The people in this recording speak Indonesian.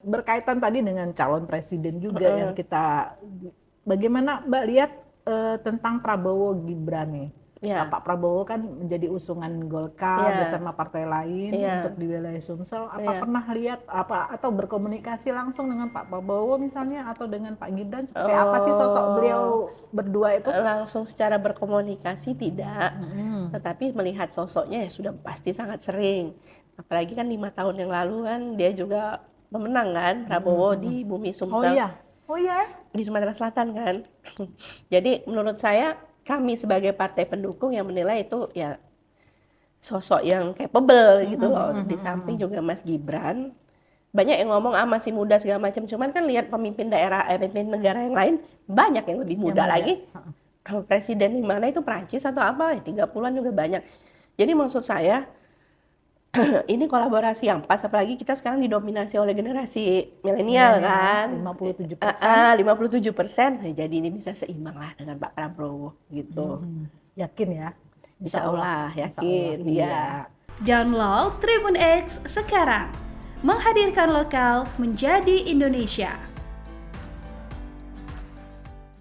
berkaitan tadi dengan calon presiden juga yang Mm-mm. kita, bagaimana Mbak lihat tentang Prabowo Gibran nih? Ya, Pak Prabowo kan menjadi usungan Golkar ya, bersama partai lain untuk ya, di wilayah Sumsel. Apa ya. pernah lihat apa atau berkomunikasi langsung dengan Pak Prabowo misalnya atau dengan Pak Gibran? Seperti apa sih sosok Oh, beliau berdua itu? langsung secara berkomunikasi tidak, Mm-mm. tetapi melihat sosoknya ya sudah pasti sangat sering. Apalagi kan 5 tahun yang lalu kan dia juga pemenang kan, Mm-mm, Prabowo mm-mm. di Bumi Oh Sumsel iya, oh iya. di Sumatera Selatan kan. Jadi menurut saya kami sebagai partai pendukung yang menilai itu ya sosok yang capable Mm-mm, gitu loh. mm-mm, Di samping mm-mm. juga Mas Gibran, banyak yang ngomong masih muda segala macam, cuman kan lihat pemimpin daerah, pemimpin negara yang lain banyak yang lebih Yang muda muda. lagi. Kalau presiden di mana itu Prancis atau apa, 30-an juga banyak. Jadi maksud saya ini kolaborasi yang pas, apalagi kita sekarang didominasi oleh generasi milenial Milenial kan. 57%. 57%. Nah, jadi ini bisa seimbang lah dengan Pak Prabowo gitu. Yakin ya? Insya Insya Allah. Allah, Insya Allah. yakin Iya. ya. Download Tribun X sekarang. Menghadirkan lokal menjadi Indonesia.